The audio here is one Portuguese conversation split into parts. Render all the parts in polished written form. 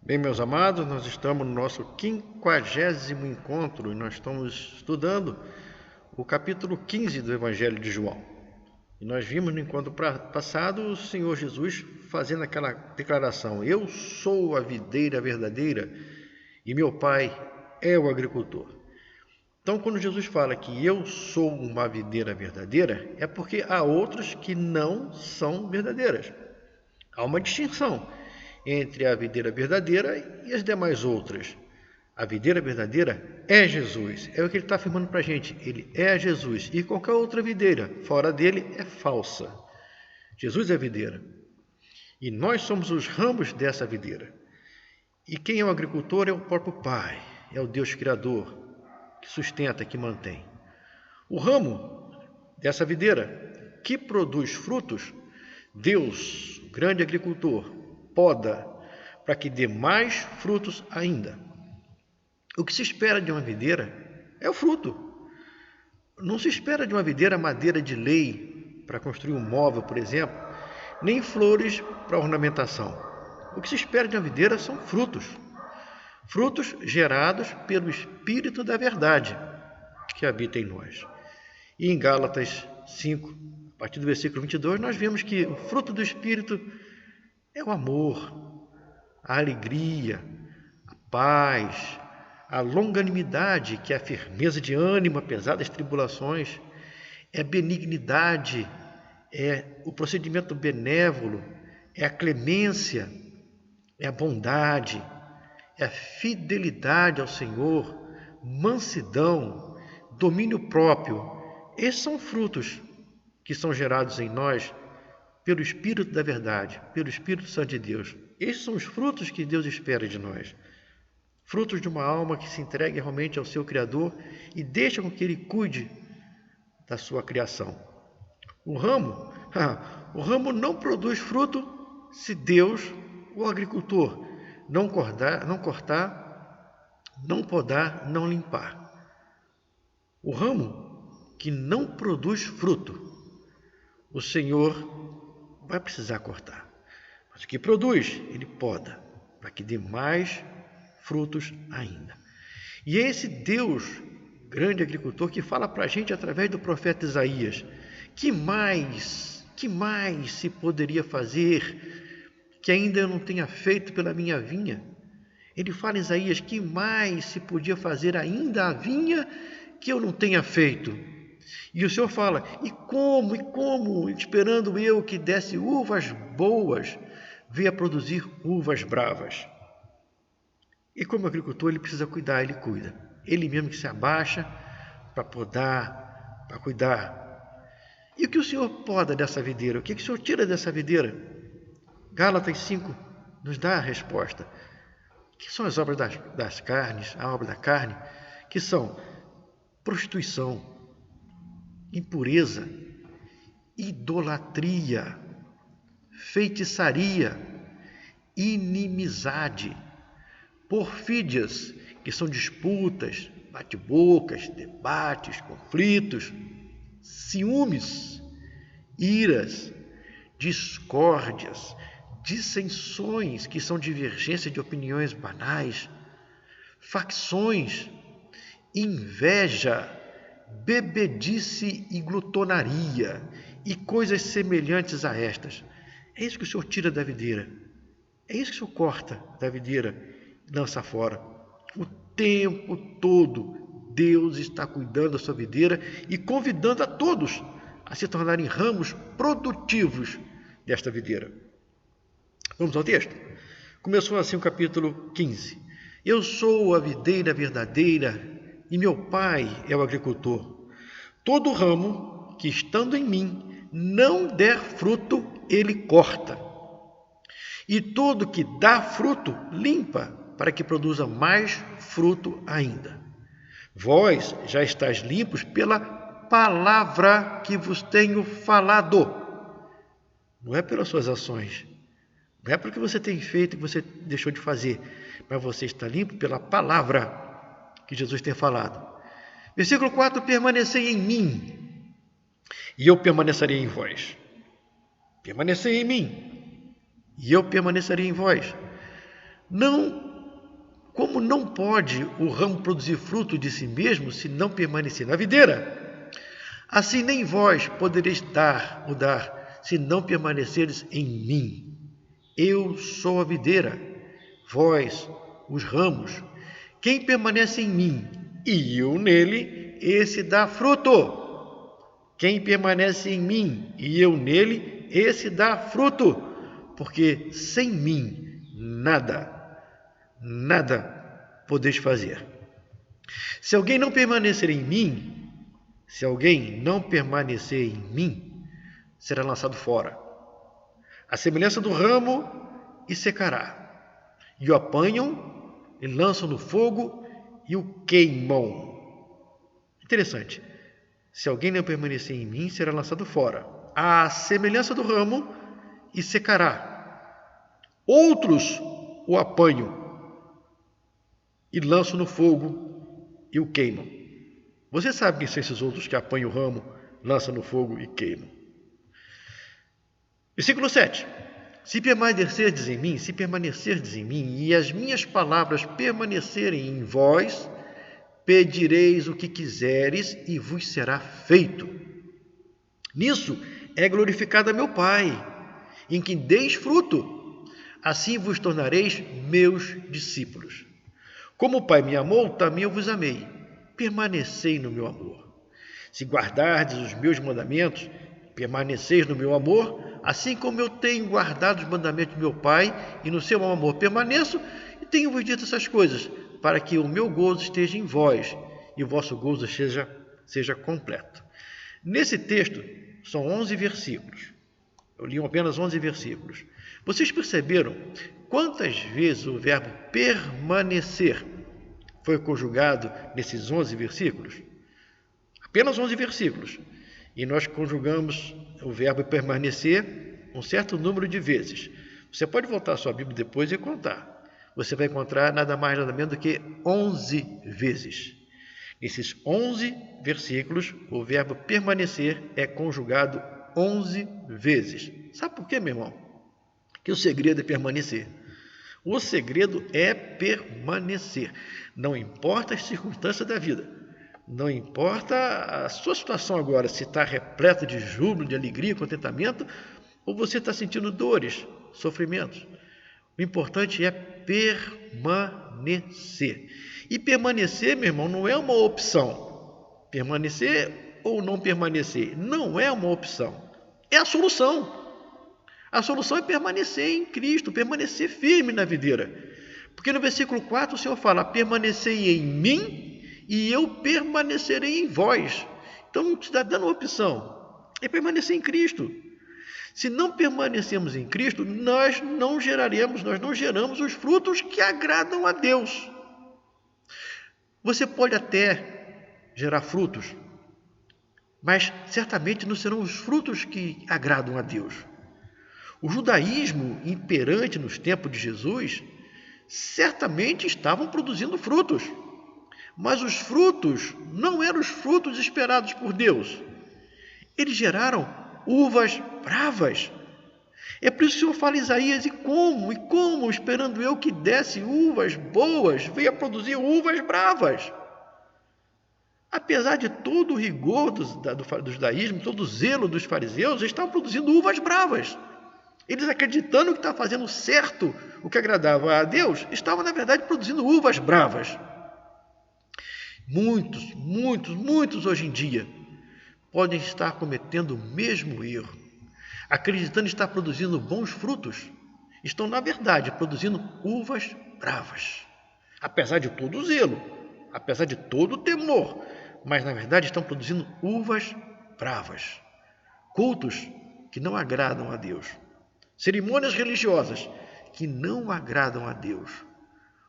Bem, meus amados, nós estamos no nosso 50º encontro e nós estamos estudando o capítulo 15 do Evangelho de João. E nós vimos no encontro passado o Senhor Jesus fazendo aquela declaração: eu sou a videira verdadeira e meu Pai é o agricultor. Então, quando Jesus fala que eu sou uma videira verdadeira, é porque há outras que não são verdadeiras. Há uma distinção entre a videira verdadeira e as demais outras. A videira verdadeira é Jesus. É o que ele está afirmando para a gente. Ele é Jesus. E qualquer outra videira fora dele é falsa. Jesus é a videira. E nós somos os ramos dessa videira. E quem é o agricultor é o próprio Pai. É o Deus Criador, que sustenta, que mantém. O ramo dessa videira que produz frutos, Deus, o grande agricultor, poda para que dê mais frutos ainda. O que se espera de uma videira é o fruto. Não se espera de uma videira madeira de lei para construir um móvel, por exemplo, nem flores para ornamentação. O que se espera de uma videira são frutos. Frutos gerados pelo Espírito da verdade que habita em nós. E em Gálatas 5, a partir do versículo 22, nós vemos que o fruto do Espírito é o amor, a alegria, a paz, a longanimidade, que é a firmeza de ânimo apesar das tribulações, é a benignidade, é o procedimento benévolo, é a clemência, é a bondade, é a fidelidade ao Senhor, mansidão, domínio próprio. Esses são frutos que são gerados em nós pelo Espírito da verdade, pelo Espírito Santo de Deus. Esses são os frutos que Deus espera de nós. Frutos de uma alma que se entregue realmente ao seu Criador e deixa com que Ele cuide da sua criação. O ramo não produz fruto se Deus, o agricultor, não cortar, não podar, não limpar. O ramo que não produz fruto, o Senhor vai precisar cortar. Mas o que produz, ele poda, para que dê mais frutos ainda. E é esse Deus, grande agricultor, que fala para a gente através do profeta Isaías: que mais se poderia fazer que ainda eu não tenha feito pela minha vinha? Ele fala em Isaías: que mais se podia fazer ainda a vinha que eu não tenha feito? E o Senhor fala: e como, esperando eu que desse uvas boas, veio a produzir uvas bravas. E como agricultor, ele precisa cuidar, ele cuida. Ele mesmo que se abaixa para podar, para cuidar. E o que o Senhor poda dessa videira? O que o Senhor tira dessa videira? Gálatas 5 nos dá a resposta. Que são as obras das carnes, a obra da carne, que são prostituição, impureza, idolatria, feitiçaria, inimizade, perfídias, que são disputas, bate-bocas, debates, conflitos, ciúmes, iras, discórdias, dissensões, que são divergências de opiniões banais, facções, inveja, bebedice e glutonaria e coisas semelhantes a estas. É isso que o Senhor tira da videira. É isso que o Senhor corta da videira e lança fora. O tempo todo Deus está cuidando da sua videira e convidando a todos a se tornarem ramos produtivos desta videira. Vamos ao texto? Começou assim o capítulo 15. Eu sou a videira verdadeira e meu Pai é o agricultor. Todo ramo que estando em mim não der fruto, ele corta. E todo que dá fruto, limpa, para que produza mais fruto ainda. Vós já estáis limpos pela palavra que vos tenho falado. Não é pelas suas ações, não é porque você tem feito e você deixou de fazer, mas você está limpo pela palavra que Jesus tem falado. Versículo 4: permanecei em mim, e eu permanecerei em vós. Permanecei em mim, e eu permanecerei em vós. Como não pode o ramo produzir fruto de si mesmo se não permanecer na videira, assim nem vós podereis dar se não permanecerdes em mim. Eu sou a videira, vós os ramos. Quem permanece em mim e eu nele, esse dá fruto. Quem permanece em mim e eu nele, esse dá fruto, porque sem mim nada podeis fazer. Se alguém não permanecer em mim, será lançado fora, à semelhança do ramo, e secará. E o apanham, e lançam no fogo, e o queimam. Interessante. Se alguém não permanecer em mim, será lançado fora, à semelhança do ramo, e secará. Outros o apanham, e lançam no fogo, e o queimam. Você sabe quem são esses outros que apanham o ramo, lançam no fogo e queimam? Versículo 7. Se permanecerdes em mim, e as minhas palavras permanecerem em vós, pedireis o que quiseres e vos será feito. Nisso é glorificado meu Pai, em que deis fruto, assim vos tornareis meus discípulos. Como o Pai me amou, também eu vos amei. Permanecei no meu amor. Se guardardes os meus mandamentos, permaneceis no meu amor, assim como eu tenho guardado os mandamentos do meu Pai, e no seu amor permaneço, e tenho-vos dito essas coisas, para que o meu gozo esteja em vós, e o vosso gozo seja completo. Nesse texto, são 11 versículos. Eu li apenas 11 versículos. Vocês perceberam quantas vezes o verbo permanecer foi conjugado nesses 11 versículos? Apenas 11 versículos. E nós conjugamos o verbo permanecer um certo número de vezes. Você pode voltar à sua Bíblia depois e contar. Você vai encontrar nada mais nada menos do que 11 vezes. Nesses 11 versículos, o verbo permanecer é conjugado 11 vezes. Sabe por quê, meu irmão? Que o segredo é permanecer. O segredo é permanecer. Não importa as circunstâncias da vida. Não importa a sua situação agora, se está repleta de júbilo, de alegria, contentamento, ou você está sentindo dores, sofrimentos. O importante é permanecer. E permanecer, meu irmão, não é uma opção. Permanecer ou não permanecer não é uma opção. É a solução. A solução é permanecer em Cristo, permanecer firme na videira. Porque no versículo 4 o Senhor fala: permanecei em mim e eu permanecerei em vós. Então não te está dando opção. É permanecer em Cristo. Se não permanecemos em Cristo, nós não geramos os frutos que agradam a Deus. Você pode até gerar frutos, mas certamente não serão os frutos que agradam a Deus. O judaísmo imperante nos tempos de Jesus certamente estavam produzindo frutos, mas os frutos não eram os frutos esperados por Deus. Eles geraram uvas bravas. É por isso que o Senhor fala em Isaías: e como, esperando eu que desse uvas boas, veio a produzir uvas bravas. Apesar de todo o rigor do judaísmo, todo o zelo dos fariseus, eles estavam produzindo uvas bravas. Eles, acreditando que estavam fazendo certo o que agradava a Deus, estavam, na verdade, produzindo uvas bravas. Muitos hoje em dia podem estar cometendo o mesmo erro, acreditando estar produzindo bons frutos, estão, na verdade, produzindo uvas bravas. Apesar de todo o zelo, apesar de todo o temor, mas, na verdade, estão produzindo uvas bravas. Cultos que não agradam a Deus. Cerimônias religiosas que não agradam a Deus.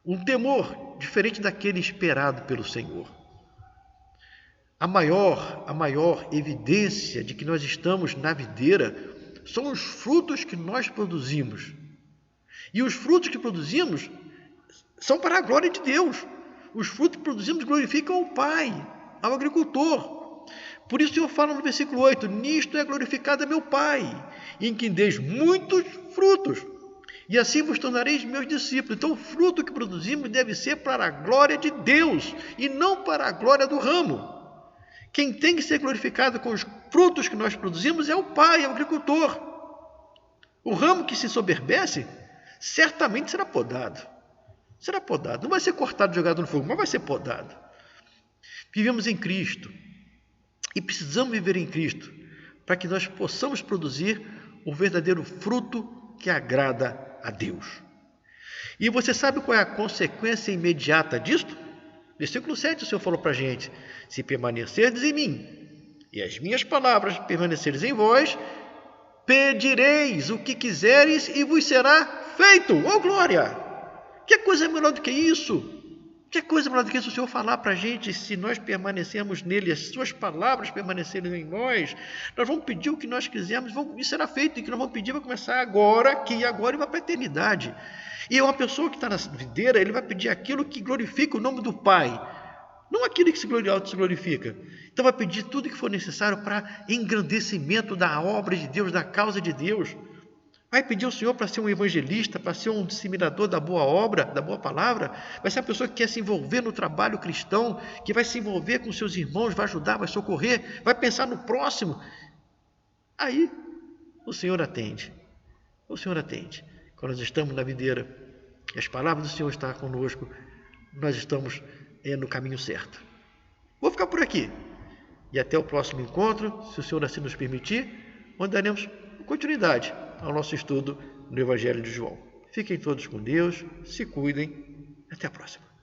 Um temor diferente daquele esperado pelo Senhor. A maior evidência de que nós estamos na videira são os frutos que nós produzimos. E os frutos que produzimos são para a glória de Deus. Os frutos que produzimos glorificam ao Pai, ao agricultor. Por isso o Senhor fala no versículo 8: nisto é glorificado meu Pai, em que deis muitos frutos, E assim vos tornareis meus discípulos. Então o fruto que produzimos deve ser para a glória de Deus e não para a glória do ramo. Quem tem que ser glorificado com os frutos que nós produzimos é o Pai, é o agricultor. O ramo que se soberbece certamente será podado. Será podado. Não vai ser cortado e jogado no fogo, mas vai ser podado. Vivemos em Cristo e precisamos viver em Cristo para que nós possamos produzir o verdadeiro fruto que agrada a Deus. E você sabe qual é a consequência imediata disto? Versículo 7, o Senhor falou para a gente: se permanecerdes em mim e as minhas palavras permanecerdes em vós, pedireis o que quiseres e vos será feito. Oh, glória! Que coisa melhor do que isso? Que coisa melhor do que isso o Senhor falar para a gente? Se nós permanecermos nele, as suas palavras permanecerem em nós, nós vamos pedir o que nós quisermos e será feito. E o que nós vamos pedir vai começar agora, aqui e agora, e vai para a eternidade. E uma pessoa que está na videira, ele vai pedir aquilo que glorifica o nome do Pai, não aquilo que se glorifica. Então vai pedir tudo que for necessário para engrandecimento da obra de Deus, da causa de Deus. Vai pedir ao Senhor para ser um evangelista, para ser um disseminador da boa obra, da boa palavra. Vai ser uma pessoa que quer se envolver no trabalho cristão, que vai se envolver com seus irmãos, vai ajudar, vai socorrer, vai pensar no próximo. Aí o Senhor atende. O Senhor atende. Quando nós estamos na videira, as palavras do Senhor estão conosco, nós estamos no caminho certo. Vou ficar por aqui. E até o próximo encontro, se o Senhor assim nos permitir, onde daremos continuidade ao nosso estudo no Evangelho de João. Fiquem todos com Deus, se cuidem. Até a próxima.